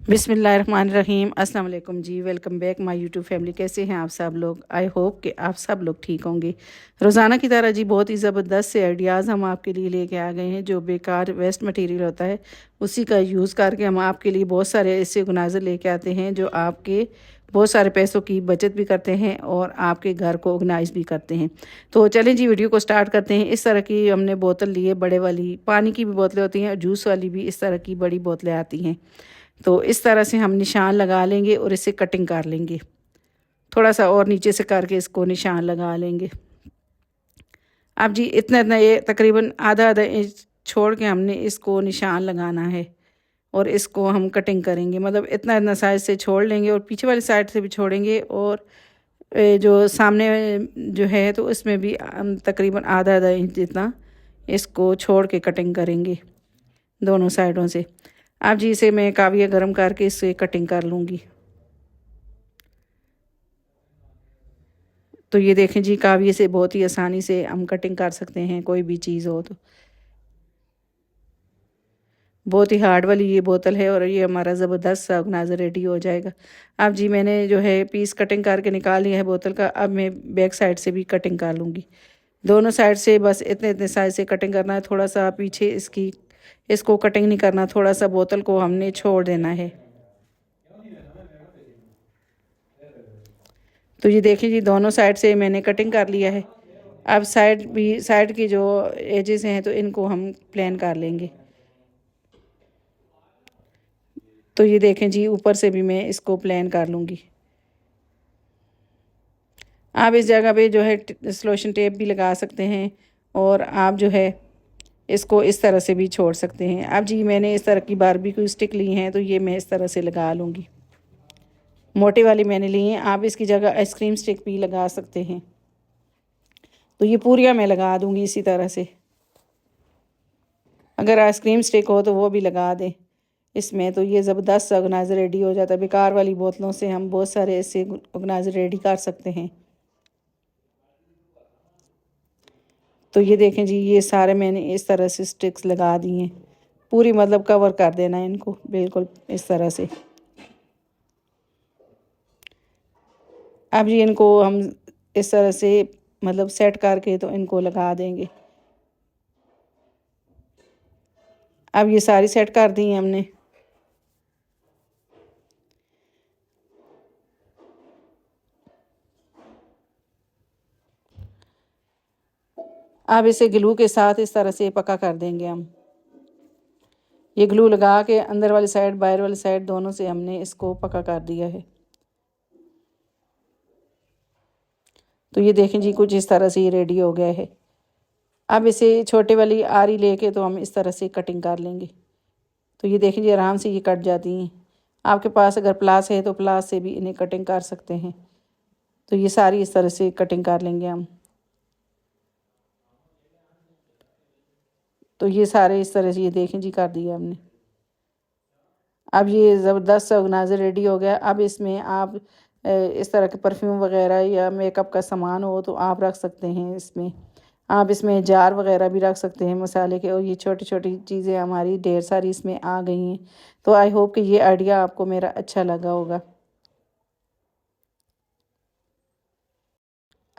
बिस्मिल्लाहिर्रहमानिर्रहीम। अस्सलाम वालेकुम जी। Welcome back my YouTube family. कैसे हैं आप सब लोग? आई होप कि आप सब लोग ठीक होंगे। रोज़ाना की तरह जी बहुत ही ज़बरदस्त से आइडियाज़ हम आपके लिए लेके आ गए हैं। जो बेकार वेस्ट मटेरियल होता है उसी का यूज़ करके हम आपके लिए बहुत सारे ऐसे ऑर्गेनाइज़र लेके आते हैं जो आपके बहुत सारे पैसों की बचत भी करते हैं और आपके घर को ऑर्गेनाइज़ भी करते हैं। तो चलें जी वीडियो को स्टार्ट करते हैं। इस तरह की हमने बोतल ली है, बड़े वाली पानी की भी बोतलें होती हैं, जूस वाली भी इस तरह की बड़ी बोतलें आती हैं। तो इस तरह से हम निशान लगा लेंगे और इसे कटिंग कर लेंगे। थोड़ा सा और नीचे से करके इसको निशान लगा लेंगे। अब जी इतना इतना ये तकरीबन आधा आधा इंच छोड़ के हमने इसको निशान लगाना है और इसको हम कटिंग करेंगे। मतलब इतना इतना साइज से छोड़ लेंगे और पीछे वाली साइड से भी छोड़ेंगे और जो सामने जो है तो इसमें भी हम तकरीबन आधा आधा इंच जितना इसको छोड़ के कटिंग करेंगे दोनों साइडों से। अब जी इसे मैं काविया गर्म करके इससे कटिंग कर लूँगी। तो ये देखें जी काविये से बहुत ही आसानी से हम कटिंग कर सकते हैं कोई भी चीज़ हो तो। बहुत ही हार्ड वाली ये बोतल है और ये हमारा ज़बरदस्त सा ऑर्गेनाइज़र रेडी हो जाएगा। अब जी मैंने जो है पीस कटिंग करके निकाल लिया है बोतल का। अब मैं बैक साइड से भी कटिंग कर लूँगी। दोनों साइड से बस इतने इतने साइज से कटिंग करना है। थोड़ा सा पीछे इसको कटिंग नहीं करना, थोड़ा सा बोतल को हमने छोड़ देना है। तो ये देखिए जी दोनों साइड से मैंने कटिंग कर लिया है। अब साइड की जो एजेस हैं तो इनको हम प्लेन कर लेंगे। तो ये देखें जी ऊपर से भी मैं इसको प्लेन कर लूँगी। आप इस जगह पे जो है सलोशन टेप भी लगा सकते हैं और आप जो है इसको इस तरह से भी छोड़ सकते हैं। अब जी मैंने इस तरह की बारबेक्यू स्टिक ली हैं तो ये मैं इस तरह से लगा लूँगी। मोटे वाली मैंने ली हैं, आप इसकी जगह आइसक्रीम स्टिक भी लगा सकते हैं। तो ये पूरियाँ मैं लगा दूँगी इसी तरह से। अगर आइसक्रीम स्टिक हो तो वो भी लगा दें इसमें। तो ये ज़बरदस्त ऑर्गेनाइज़र रेडी हो जाता है। बेकार वाली बोतलों से हम बहुत सारे ऐसे ऑर्गेनाइज़र रेडी कर सकते हैं। तो ये देखें जी ये सारे मैंने इस तरह से स्टिक्स लगा दी हैं। पूरी मतलब कवर कर देना है इनको बिल्कुल इस तरह से। अब ये इनको हम इस तरह से मतलब सेट करके तो इनको लगा देंगे। अब ये सारी सेट कर दी हैं हमने। अब इसे ग्लू के साथ इस तरह से पक्का कर देंगे हम। ये ग्लू लगा के अंदर वाली साइड बाहर वाली साइड दोनों से हमने इसको पक्का कर दिया है। तो ये देखें जी कुछ इस तरह से ये रेडी हो गया है। अब इसे छोटे वाली आरी लेके तो हम इस तरह से कटिंग कर लेंगे। तो ये देखें जी आराम से ये कट जाती हैं। आपके पास अगर प्लास है तो प्लास से भी इन्हें कटिंग कर सकते हैं। तो ये सारी इस तरह से कटिंग कर लेंगे हम। तो ये सारे इस तरह से ये देखें जी कर दिया हमने। अब ये ज़बरदस्त ऑर्गेनाइज़र रेडी हो गया। अब इसमें आप इस तरह के परफ्यूम वगैरह या मेकअप का सामान हो तो आप रख सकते हैं इसमें। आप इसमें जार वगैरह भी रख सकते हैं मसाले के। और ये छोटी छोटी चीज़ें हमारी ढेर सारी इसमें आ गई हैं। तो आई होप कि ये आइडिया आपको मेरा अच्छा लगा होगा।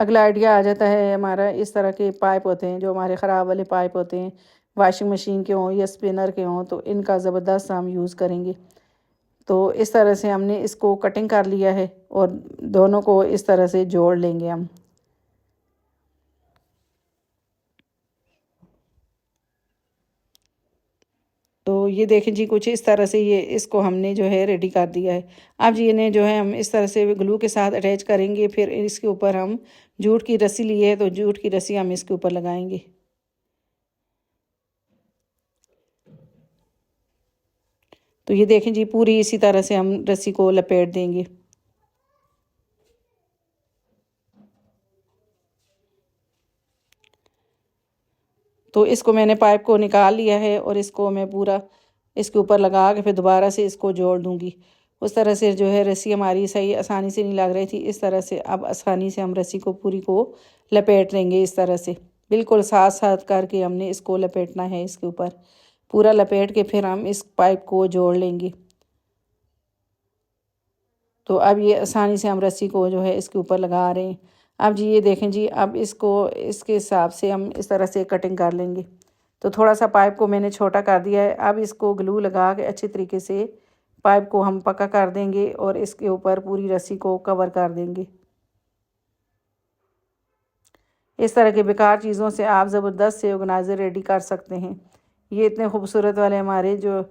अगला आइडिया आ जाता है हमारा, इस तरह के पाइप होते हैं जो हमारे ख़राब वाले पाइप होते हैं, वॉशिंग मशीन के हों या स्पिनर के हों, तो इनका ज़बरदस्त हम यूज़ करेंगे। तो इस तरह से हमने इसको कटिंग कर लिया है और दोनों को इस तरह से जोड़ लेंगे हम। तो ये देखें जी कुछ इस तरह से ये इसको हमने जो है रेडी कर दिया है। अब जी इन्हें जो है हम इस तरह से ग्लू के साथ अटैच करेंगे। फिर इसके ऊपर हम जूट की रस्सी ली है तो जूट की रस्सी हम इसके ऊपर लगाएंगे। तो ये देखें जी पूरी इसी तरह से हम रस्सी को लपेट देंगे। तो इसको मैंने पाइप को निकाल लिया है और इसको मैं पूरा इसके ऊपर लगा के फिर दोबारा से इसको जोड़ दूँगी। उस तरह से जो है रस्सी हमारी सही आसानी से नहीं लग रही थी। इस तरह से अब आसानी से हम रस्सी को पूरी को लपेट देंगे इस तरह से। बिल्कुल साथ साथ करके हमने इसको लपेटना है इसके ऊपर। पूरा लपेट के फिर हम इस पाइप को जोड़ लेंगे। तो अब ये आसानी से हम रस्सी को जो है इसके ऊपर लगा रहे हैं। अब जी ये देखें जी, अब इसको इसके हिसाब से हम इस तरह से कटिंग कर लेंगे। तो थोड़ा सा पाइप को मैंने छोटा कर दिया है। अब इसको ग्लू लगा के अच्छी तरीके से पाइप को हम पक्का कर देंगे और इसके ऊपर पूरी रस्सी को कवर कर देंगे। इस तरह के बेकार चीज़ों से आप ज़बरदस्त से ऑर्गेनाइज़र रेडी कर सकते हैं। ये इतने खूबसूरत वाले हमारे जो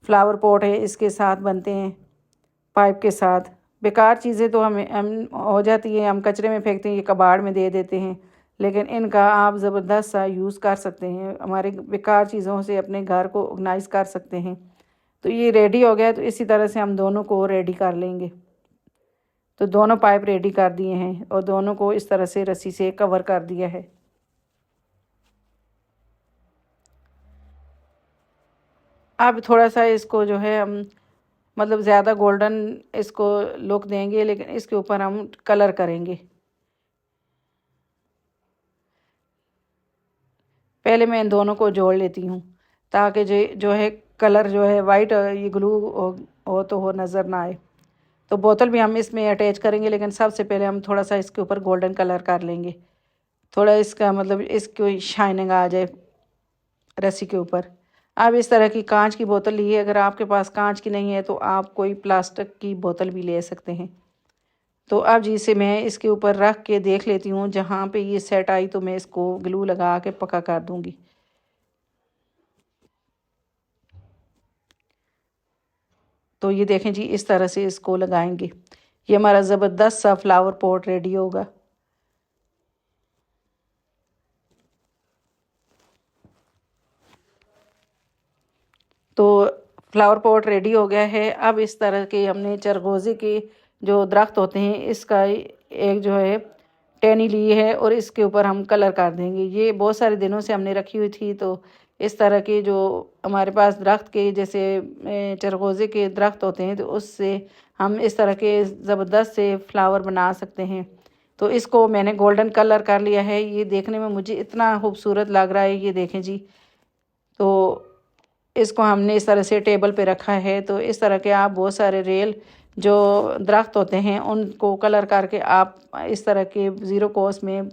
फ्लावर पॉट है इसके साथ बनते हैं, पाइप के साथ। बेकार चीज़ें तो हम हो जाती है, हम कचरे में फेंकते हैं, ये कबाड़ में दे देते हैं, लेकिन इनका आप ज़बरदस्त सा यूज़ कर सकते हैं। हमारे बेकार चीज़ों से अपने घर को ऑर्गेनाइज़ कर सकते हैं। तो ये रेडी हो गया, तो इसी तरह से हम दोनों को रेडी कर लेंगे। तो दोनों पाइप रेडी कर दिए हैं और दोनों को इस तरह से रस्सी से कवर कर दिया है। अब थोड़ा सा इसको जो है हम मतलब ज़्यादा गोल्डन इसको लुक देंगे, लेकिन इसके ऊपर हम कलर करेंगे। पहले मैं इन दोनों को जोड़ लेती हूँ ताकि जो है कलर जो है वाइट ये ग्लू हो तो हो नज़र ना आए। तो बोतल भी हम इसमें अटैच करेंगे, लेकिन सबसे पहले हम थोड़ा सा इसके ऊपर गोल्डन कलर कर लेंगे। थोड़ा इसका मतलब इसको शाइनिंग आ जाए रस्सी के ऊपर। अब इस तरह की कांच की बोतल ली है। अगर आपके पास कांच की नहीं है तो आप कोई प्लास्टिक की बोतल भी ले सकते हैं। तो अब जी इसे मैं इसके ऊपर रख के देख लेती हूँ, जहाँ पे ये सेट आई तो मैं इसको ग्लू लगा के पक्का कर दूँगी। तो ये देखें जी, इस तरह से इसको लगाएंगे। ये हमारा ज़बरदस्त सा फ्लावर पॉट रेडी होगा। तो फ्लावर पॉट रेडी हो गया है। अब इस तरह के हमने चरगोज़े के जो दरख्त होते हैं इसका एक जो है टहनी ली है और इसके ऊपर हम कलर कर देंगे। ये बहुत सारे दिनों से हमने रखी हुई थी, तो इस तरह के जो हमारे पास दरख्त के जैसे चरगोज़े के दरख्त होते हैं, तो उससे हम इस तरह के ज़बरदस्त से फ्लावर बना सकते हैं। तो इसको मैंने गोल्डन कलर कर लिया है। ये देखने में मुझे इतना खूबसूरत लग रहा है, ये देखें जी। तो इसको हमने इस तरह से टेबल पे रखा है। तो इस तरह के आप बहुत सारे रेल जो दरख्त होते हैं उनको कलर करके आप इस तरह के ज़ीरो कॉस्ट में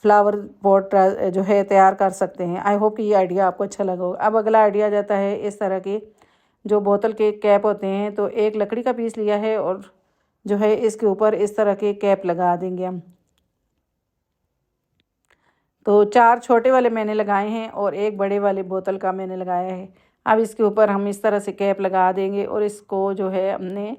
फ्लावर पॉट जो है तैयार कर सकते हैं। आई होप कि ये आइडिया आपको अच्छा लगा होगा। अब अगला आइडिया जाता है इस तरह के जो बोतल के कैप होते हैं। तो एक लकड़ी का पीस लिया है और जो है इसके ऊपर इस तरह के कैप लगा देंगे हम। तो 4 छोटे वाले मैंने लगाए हैं और एक बड़े वाले बोतल का मैंने लगाया है। अब इसके ऊपर हम इस तरह से कैप लगा देंगे और इसको जो है हमने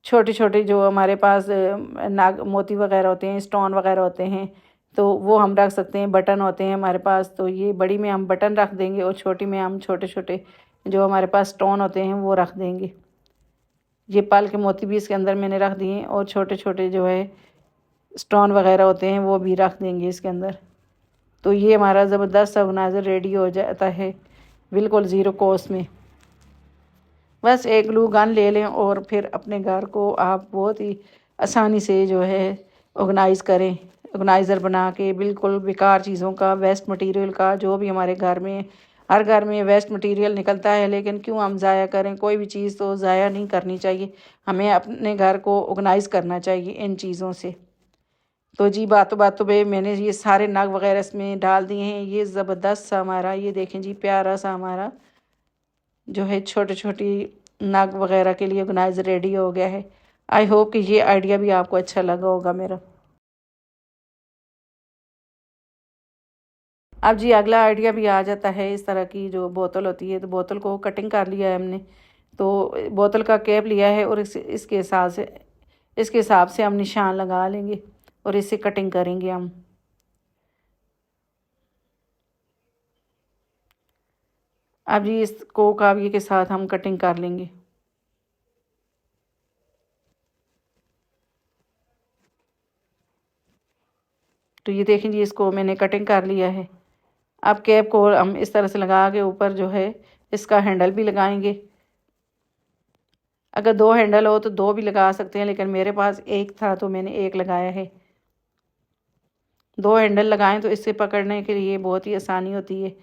छोटे छोटे जो हमारे पास नाग मोती वगैरह होते हैं, स्टोन वगैरह होते हैं, तो वो हम रख सकते हैं। बटन होते हैं हमारे पास, तो ये बड़ी में हम बटन रख देंगे और छोटी में हम छोटे छोटे जो हमारे पास स्टोन होते हैं वो रख देंगे। ये पाल के मोती भी इसके अंदर मैंने रख दिए और छोटे छोटे जो है स्टोन वगैरह होते हैं वो भी रख देंगे इसके अंदर। तो ये हमारा ज़बरदस्त सा ऑर्गेनाइज़र रेडी हो जाता है बिल्कुल ज़ीरो कॉस्ट में। बस एक ग्लू गन ले लें और फिर अपने घर को आप बहुत ही आसानी से जो है ऑर्गेनाइज़ करें। ऑर्गेनाइज़र बना के बिल्कुल बेकार चीज़ों का, वेस्ट मटेरियल का, जो भी हमारे घर में हर घर में वेस्ट मटेरियल निकलता है, लेकिन क्यों हम ज़ाया करें। कोई भी चीज़ तो ज़ाया नहीं करनी चाहिए। हमें अपने घर को ऑर्गेनाइज़ करना चाहिए इन चीज़ों से। तो जी बातों बातों पे मैंने ये सारे नग वगैरह इसमें डाल दिए हैं। ये ज़बरदस्त सा हमारा ये देखें जी, प्यारा सा हमारा जो है छोटी छोटी नग वगैरह के लिए ऑर्गेनाइज़र रेडी हो गया है। आई होप कि ये आइडिया भी आपको अच्छा लगा होगा मेरा। अब जी अगला आइडिया भी आ जाता है। इस तरह की जो बोतल होती है, तो बोतल को कटिंग कर लिया है हमने। तो बोतल का कैप लिया है और इसके हिसाब से हम निशान लगा लेंगे और इसे कटिंग करेंगे हम। अब जी इसको काविये के साथ हम कटिंग कर लेंगे। तो ये देखें जी, इसको मैंने कटिंग कर लिया है। अब कैप को हम इस तरह से लगा के ऊपर जो है इसका हैंडल भी लगाएंगे। अगर 2 हैंडल हो तो 2 भी लगा सकते हैं, लेकिन मेरे पास एक था तो मैंने एक लगाया है। 2 हैंडल लगाएं तो इससे पकड़ने के लिए बहुत ही आसानी होती है।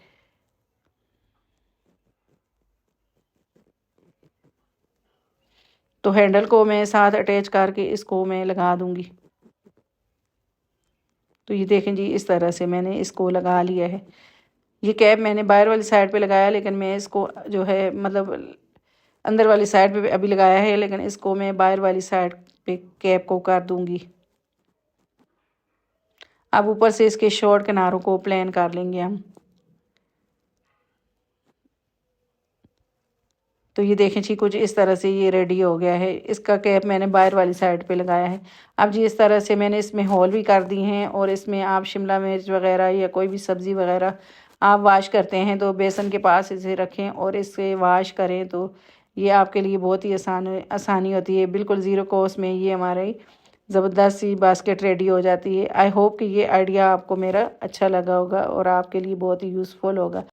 तो हैंडल को मैं साथ अटैच करके इसको मैं लगा दूंगी। तो ये देखें जी, इस तरह से मैंने इसको लगा लिया है। ये कैप मैंने बाहर वाली साइड पे लगाया, लेकिन मैं इसको जो है मतलब अंदर वाली साइड पे अभी लगाया है, लेकिन इसको मैं बाहर वाली साइड पे कैप को कर दूंगी। अब ऊपर से इसके शॉर्ट किनारों को प्लेन कर लेंगे हम। तो ये देखें जी, कुछ इस तरह से ये रेडी हो गया है। इसका कैप मैंने बाहर वाली साइड पे लगाया है। अब जी इस तरह से मैंने इसमें होल भी कर दी हैं, और इसमें आप शिमला मिर्च वगैरह या कोई भी सब्ज़ी वगैरह आप वाश करते हैं तो बेसन के पास इसे रखें और इससे वाश करें, तो ये आपके लिए बहुत ही आसानी होती है। बिल्कुल ज़ीरो कॉस्ट में ये हमारी ज़बरदस्त सी बास्केट रेडी हो जाती है। आई होप कि ये आइडिया आपको मेरा अच्छा लगा होगा और आपके लिए बहुत ही यूज़फुल होगा।